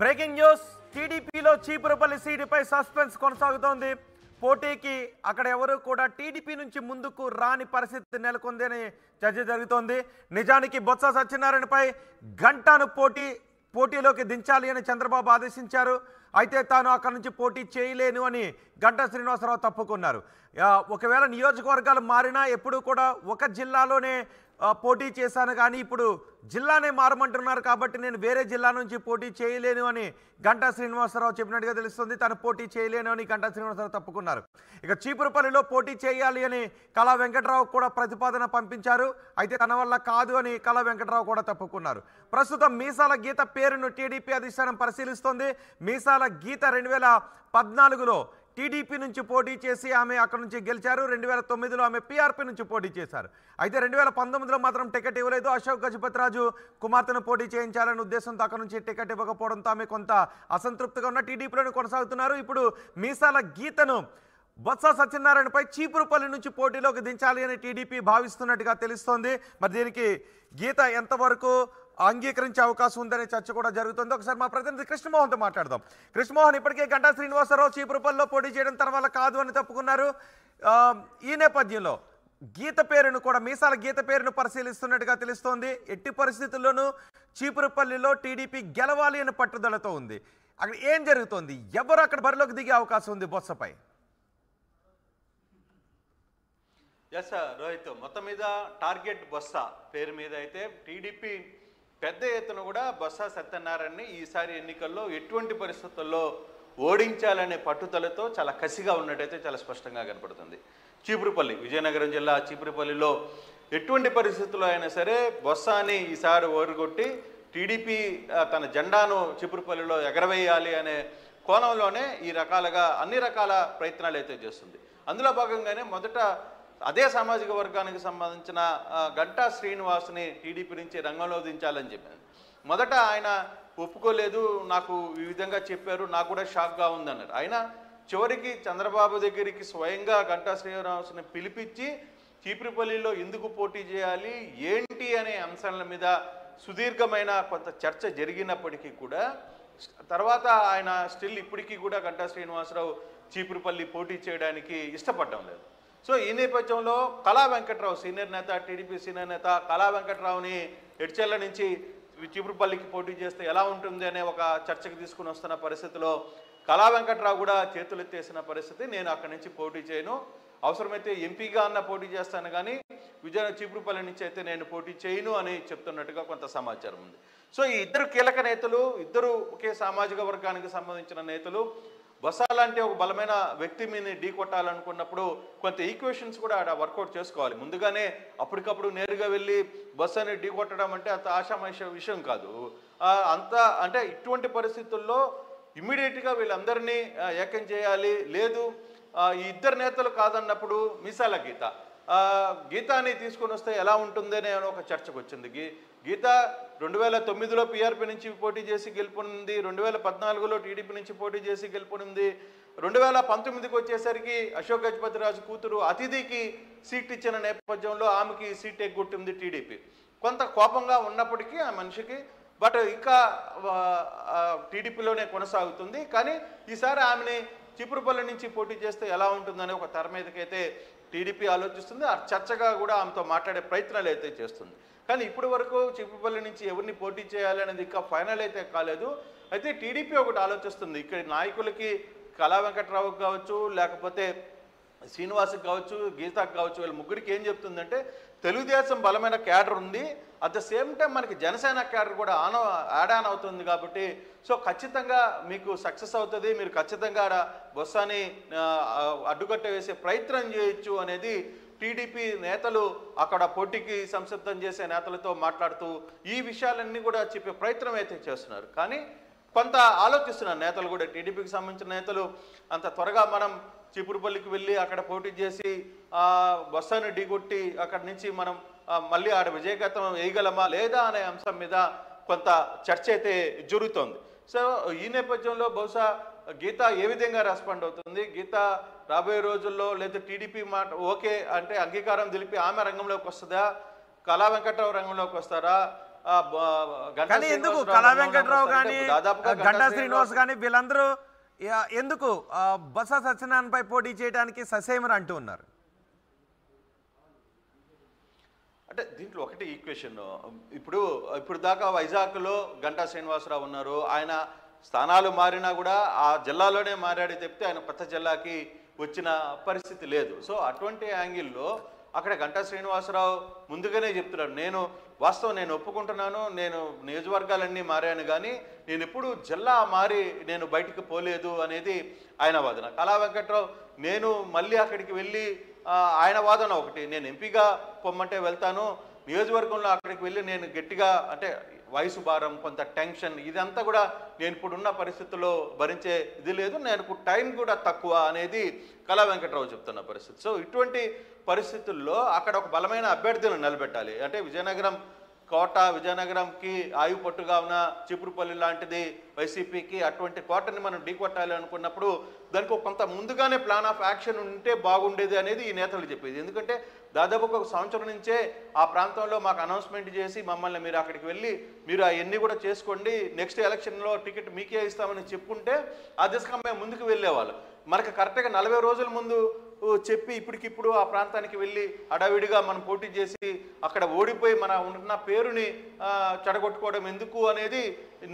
Breaking news టీడీపీలో Cheepurupalli సీటుపై suspense కొనసాగుతోంది. పోటీకి అక్కడ ఎవరు కూడా టీడీపీ నుంచి ముందుకు రాని పరిస్థితి నెలకొంది అని చర్చ జరుగుతోంది. నిజానికి బొత్స సత్యనారాయణపై గంటాను పోటీలోకి దించాలి అని చంద్రబాబు ఆదేశించారు. అయితే తాను అక్కడి నుంచి పోటీ చేయలేను అని గంటా శ్రీనివాసరావు తప్పుకున్నారు. ఒకవేళ నియోజకవర్గాలు మారినా ఎప్పుడు కూడా ఒక జిల్లాలోనే పోటీ చేశాను, కానీ ఇప్పుడు జిల్లానే మారమంటున్నారు కాబట్టి నేను వేరే జిల్లా నుంచి పోటీ చేయలేను అని గంటా శ్రీనివాసరావు చెప్పినట్టుగా తెలుస్తుంది. తను పోటీ చేయలేను అని గంటా శ్రీనివాసరావు తప్పుకున్నారు. ఇక చీపురుపల్లిలో పోటీ చేయాలి అని కళా వెంకట్రావు కూడా ప్రతిపాదన పంపించారు. అయితే తన వల్ల కాదు అని కళా వెంకట్రావు కూడా తప్పుకున్నారు. ప్రస్తుతం మీసాల గీత పేరును టీడీపీ అధిష్టానం పరిశీలిస్తోంది. మీసాల గీత 2014లో టీడీపీ నుంచి పోటీ చేసి ఆమె అక్కడ నుంచి గెలిచారు. 2009లో ఆమె పీఆర్పీ నుంచి పోటీ చేశారు. అయితే 2019లో మాత్రం టికెట్ ఇవ్వలేదు. అశోక్ గజపతిరాజు కుమార్తెను పోటీ చేయించాలనే ఉద్దేశంతో అక్కడ నుంచి టికెట్ ఇవ్వకపోవడంతో ఆమె కొంత అసంతృప్తిగా ఉన్న టీడీపీలోనే కొనసాగుతున్నారు. ఇప్పుడు మీసాల గీతను బొత్స సత్యనారాయణపై చీపురుపల్లి నుంచి పోటీలోకి దించాలి అని టీడీపీ భావిస్తున్నట్టుగా తెలుస్తోంది. మరి దీనికి గీత ఎంతవరకు అంగీకరించే అవకాశం ఉందనే చర్చ కూడా జరుగుతుంది. ఒకసారి మా ప్రతినిధి కృష్ణమోహన్తో మాట్లాడదాం. కృష్ణమోహన్, ఇప్పటికే గంటా శ్రీనివాసరావు చీపురుపల్లిలో పోటీ చేయడం తర్వాత కాదు అని తప్పుకున్నారు. ఈ నేపథ్యంలో గీత పేరును కూడా మీసాల గీత పేరును పరిశీలిస్తున్నట్టుగా తెలుస్తోంది. ఎట్టి పరిస్థితుల్లోనూ చీపురుపల్లిలో టీడీపీ గెలవాలి అనే పట్టుదలతో ఉంది. అక్కడ ఏం జరుగుతోంది? ఎవరు అక్కడ బరిలోకి దిగే అవకాశం ఉంది బొత్సపై? ఎస్ రోహిత్, మొత్తం మీద టార్గెట్ బొత్స పేరు మీద అయితే టీడీపీ పెద్ద ఎత్తున కూడా బొత్స సత్యనారాయణని ఈసారి ఎన్నికల్లో ఎటువంటి పరిస్థితుల్లో ఓడించాలనే పట్టుదలతో చాలా కసిగా ఉన్నట్టయితే చాలా స్పష్టంగా కనపడుతుంది. చీపురుపల్లి, విజయనగరం జిల్లా చీపురుపల్లిలో ఎటువంటి పరిస్థితుల్లో అయినా సరే బొత్సాని ఈసారి ఓడగొట్టి టీడీపీ తన జెండాను చీపురుపల్లిలో ఎగరవేయాలి అనే కోణంలోనే ఈ రకాలుగా అన్ని రకాల ప్రయత్నాలు అయితే చేస్తుంది. అందులో భాగంగానే మొదట అదే సామాజిక వర్గానికి సంబంధించిన గంటా శ్రీనివాస్ని టీడీపీ నుంచి రంగంలో దించాలని చెప్పాను. మొదట ఆయన ఒప్పుకోలేదు, నాకు ఈ విధంగా చెప్పారు, నాకు కూడా షాక్గా ఉందన్నారు. ఆయన చివరికి చంద్రబాబు దగ్గరికి స్వయంగా గంటా శ్రీనివాస్ని పిలిపించి చీపురుపల్లిలో ఎందుకు పోటీ చేయాలి ఏంటి అనే అంశాల మీద సుదీర్ఘమైన కొంత చర్చ జరిగినప్పటికీ కూడా తర్వాత ఆయన స్టిల్ ఇప్పటికీ కూడా గంటా శ్రీనివాసరావు చీపురుపల్లి పోటీ చేయడానికి ఇష్టపడడం లేదు. సో ఈ నేపథ్యంలో కళా వెంకట్రావు సీనియర్ నేత, టీడీపీ సీనియర్ నేత కళా వెంకట్రావుని ఎడ్చెర్ల నుంచి చీపురుపల్లికి పోటీ చేస్తే ఎలా ఉంటుంది అనే ఒక చర్చకు తీసుకుని వస్తున్న పరిస్థితిలో కళా వెంకట్రావు కూడా చేతులెత్తేసిన పరిస్థితి. నేను అక్కడి నుంచి పోటీ చేయను, అవసరమైతే ఎంపీగా అన్న పోటీ చేస్తాను, కానీ చీపురుపల్లి నుంచి అయితే నేను పోటీ చేయను అని చెప్తున్నట్టుగా కొంత సమాచారం ఉంది. సో ఈ ఇద్దరు కీలక నేతలు, ఇద్దరు ఒకే సామాజిక వర్గానికి సంబంధించిన నేతలు బొత్స లాంటి ఒక బలమైన వ్యక్తి మీద ఢీ కొట్టాలనుకున్నప్పుడు కొంత ఈక్వేషన్స్ కూడా ఆడ వర్కౌట్ చేసుకోవాలి. ముందుగానే అప్పటికప్పుడు నేరుగా వెళ్ళి బొత్సని ఢీ కొట్టడం అంటే అంత ఆషామాష విషయం కాదు. అంటే ఇటువంటి పరిస్థితుల్లో ఇమ్మీడియట్గా వీళ్ళందరినీ ఏకం చేయాలి. లేదు ఈ ఇద్దరు నేతలు కాదన్నప్పుడు మీసాల గీతాని తీసుకొని వస్తే ఎలా ఉంటుందనే ఒక చర్చకు వచ్చింది. గీత 2009లో పీఆర్పీ నుంచి పోటీ చేసి గెలుపొందింది, 2014లో టీడీపీ నుంచి పోటీ చేసి గెలుపొందింది, 2019కి వచ్చేసరికి అశోక్ గజపతిరాజు కూతురు అతిథికి సీట్ ఇచ్చిన నేపథ్యంలో ఆమెకి సీట్ ఎగ్గొట్టింది టీడీపీ. కొంత కోపంగా ఉన్నప్పటికీ ఆ మనిషికి, బట్ ఇంకా టీడీపీలోనే కొనసాగుతుంది. కానీ ఈసారి ఆమెని చీపురుపల్లి నుంచి పోటీ చేస్తే ఎలా ఉంటుందని ఒక తెర మీదకైతే టీడీపీ ఆలోచిస్తుంది. ఆ చర్చగా కూడా ఆమెతో మాట్లాడే ప్రయత్నాలు అయితే చేస్తుంది. కానీ ఇప్పటి వరకు చీపురుపల్లి నుంచి ఎవరిని పోటీ చేయాలనేది ఇంకా ఫైనల్ అయితే కాలేదు. అయితే టీడీపీ ఒకటి ఆలోచిస్తుంది, ఇక్కడ నాయకులకి కళా వెంకట్రావుకి కావచ్చు, లేకపోతే శ్రీనివాస్కి కావచ్చు, గీతాకి కావచ్చు, వీళ్ళ ముగ్గురికి ఏం చెప్తుందంటే తెలుగుదేశం బలమైన క్యాడర్ ఉంది, అట్ ద సేమ్ టైం మనకి జనసేన క్యాడర్ కూడా యాడ్ ఆన్ అవుతుంది కాబట్టి సో ఖచ్చితంగా మీకు సక్సెస్ అవుతుంది, మీరు ఖచ్చితంగా బొత్సాని అడ్డుకట్ట వేసే ప్రయత్నం చేయొచ్చు అనేది టీడీపీ నేతలు అక్కడ పోటీకి సంసిద్ధం చేసే నేతలతో మాట్లాడుతూ ఈ విషయాలన్నీ కూడా చెప్పే ప్రయత్నం అయితే చేస్తున్నారు. కానీ కొంత ఆలోచిస్తున్నారు నేతలు కూడా, టీడీపీకి సంబంధించిన నేతలు అంత త్వరగా మనం చీపురుపల్లికి వెళ్ళి అక్కడ పోటీ చేసి బొత్సాని ఢీకొట్టి అక్కడి నుంచి మనం మళ్ళీ ఆడ విజయగతం వేయగలమా లేదా అనే అంశం మీద కొంత చర్చ అయితే జరుగుతోంది. సో ఈ నేపథ్యంలో బహుశా గీత ఏ విధంగా రెస్పాండ్ అవుతుంది, గీత రాబోయే రోజుల్లో లేదా టీడీపీ మాట ఓకే అంటే అంగీకారం తెలిపి ఆమె రంగంలోకి వస్తుందా, కళా వెంకట్రావు రంగంలోకి వస్తారా, గంటా కానీ ఎందుకు శ్రీనివాసరావు కళా రంగంలోకి వెంకట్రావు వస్తారంటే కానీ దాదాపుగా గంటా శ్రీనివాస్ కానీ వీళ్ళందరూ ఎందుకు బొత్స సత్యనారాయణపై పోటీ చేయడానికి ససేమని అంటూ ఉన్నారు? అంటే దీంట్లో ఒకటి ఈక్వేషన్. ఇప్పుడు దాకా వైజాగ్లో గంటా శ్రీనివాసరావు ఉన్నారు. ఆయన స్థానాలు మారినా కూడా ఆ జిల్లాలోనే మారాడు తప్పితే ఆయన కొత్త జిల్లాకి వచ్చిన పరిస్థితి లేదు. సో అటువంటి యాంగిల్లో అక్కడ గంటా శ్రీనివాసరావు ముందుగానే చెప్తున్నాడు, నేను ఒప్పుకుంటున్నాను, నేను నియోజకవర్గాలన్నీ మారాను కానీ నేను ఎప్పుడు జిల్లా మారి నేను బయటికి పోలేదు అనేది ఆయన వాదన. కళా వెంకట్రావు నేను మళ్ళీ అక్కడికి వెళ్ళి ఆయన వాదన ఒకటి, నేను ఎంపీగా పొమ్మంటే వెళ్తాను, నియోజకవర్గంలో అక్కడికి వెళ్ళి నేను గట్టిగా అంటే వయసు భారం కొంత టెన్షన్ ఇదంతా కూడా నేను ఇప్పుడున్న పరిస్థితుల్లో భరించే ఇది లేదు, నాకు టైం కూడా తక్కువ అనేది కళా వెంకట్రావు చెప్తున్న పరిస్థితి. సో ఇటువంటి పరిస్థితుల్లో అక్కడ ఒక బలమైన అభ్యర్థులను నిలబెట్టాలి. అంటే విజయనగరం కోట, విజయనగరంకి ఆయువు పట్టుగా ఉన్న చీపురుపల్లి లాంటిది వైసీపీకి, అటువంటి కోటని మనం ఢీకొట్టాలి అనుకున్నప్పుడు దానికి కొంత ముందుగానే ప్లాన్ ఆఫ్ యాక్షన్ ఉంటే బాగుండేది అనేది ఈ నేతలు చెప్పేది. ఎందుకంటే దాదాపు ఒక సంవత్సరం నుంచే ఆ ప్రాంతంలో మాకు అనౌన్స్మెంట్ చేసి మమ్మల్ని మీరు అక్కడికి వెళ్ళి మీరు అవన్నీ కూడా చేసుకోండి, నెక్స్ట్ ఎలక్షన్లో టికెట్ మీకే ఇస్తామని చెప్పుకుంటే ఆ దిశగా మేము ముందుకు వెళ్ళేవాళ్ళు. మనకు కరెక్ట్గా 40 రోజుల ముందు చెప్పి ఇప్పటికిప్పుడు ఆ ప్రాంతానికి వెళ్ళి హడావిడిగా మనం పోటీ చేసి అక్కడ ఓడిపోయి మన ఉన్న పేరుని చెడగొట్టుకోవడం ఎందుకు అనేది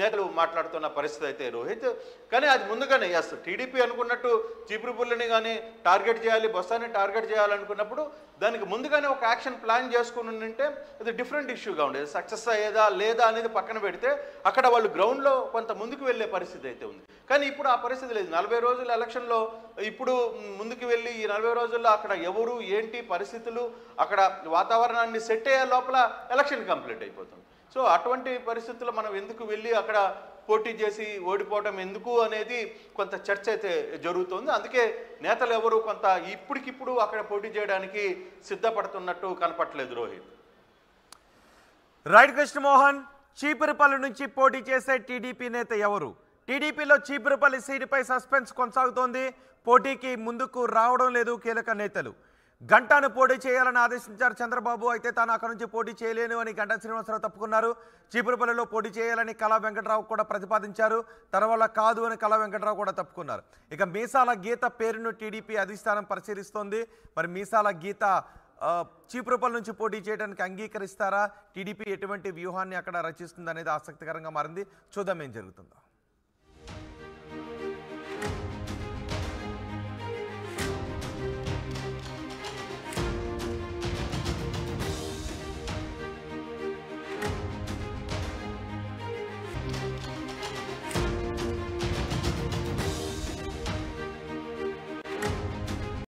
నేతలు మాట్లాడుతున్న పరిస్థితి అయితే రోహిత్. కానీ అది ముందుగానే టీడీపీ అనుకున్నట్టు చీపురుపుల్లని కానీ టార్గెట్ చేయాలి, బొత్సాని టార్గెట్ చేయాలనుకున్నప్పుడు దానికి ముందుగానే ఒక యాక్షన్ ప్లాన్ చేసుకుని ఉంటే అది డిఫరెంట్ ఇష్యూగా ఉండేది. సక్సెస్ అయ్యేదా లేదా అనేది పక్కన పెడితే అక్కడ వాళ్ళు గ్రౌండ్లో కొంత ముందుకు వెళ్ళే పరిస్థితి అయితే ఉంది. కానీ ఇప్పుడు ఆ పరిస్థితి లేదు. 40 రోజుల ఎలక్షన్లో ఇప్పుడు ముందుకు వెళ్ళి ఈ 40 రోజుల్లో అక్కడ ఎవరు ఏంటి పరిస్థితులు అక్కడ వాతావరణాన్ని సెట్ అయ్యే లోపల ఎలక్షన్ కంప్లీట్ అయిపోతుంది. సో అటువంటి పరిస్థితుల్లో మనం ఎందుకు వెళ్ళి అక్కడ పోటీ చేసి ఓడిపోవడం ఎందుకు అనేది కొంత చర్చ అయితే జరుగుతుంది. అందుకే నేతలు ఎవరు కొంత ఇప్పటికిప్పుడు అక్కడ పోటీ చేయడానికి సిద్ధపడుతున్నట్టు కనపట్లేదు రోహిత్. రైట్ కృష్ణమోహన్, చీపురుపల్లి నుంచి పోటీ చేసే టీడీపీ నేత ఎవరు? టీడీపీలో చీపురుపల్లి సీటుపై సస్పెన్స్ కొనసాగుతోంది. పోటీకి ముందుకు రావడం లేదు కీలక నేతలు. గంటాను పోటీ చేయాలని ఆదేశించారు చంద్రబాబు. అయితే తాను అక్కడ నుంచి పోటీ చేయలేను అని గంటా శ్రీనివాసరావు తప్పుకున్నారు. చీపురుపల్లిలో పోటీ చేయాలని కళా వెంకట్రావు కూడా ప్రతిపాదించారు. తన వల్ల కాదు అని కళా వెంకట్రావు కూడా తప్పుకున్నారు. ఇక మీసాల గీత పేరును టీడీపీ అధిష్టానం పరిశీలిస్తోంది. మరి మీసాల గీత చీపురుపల్లి నుంచి పోటీ చేయడానికి అంగీకరిస్తారా? టీడీపీ ఎటువంటి వ్యూహాన్ని అక్కడ రచిస్తుంది అనేది ఆసక్తికరంగా మారింది. చూద్దాం ఏం జరుగుతుందో.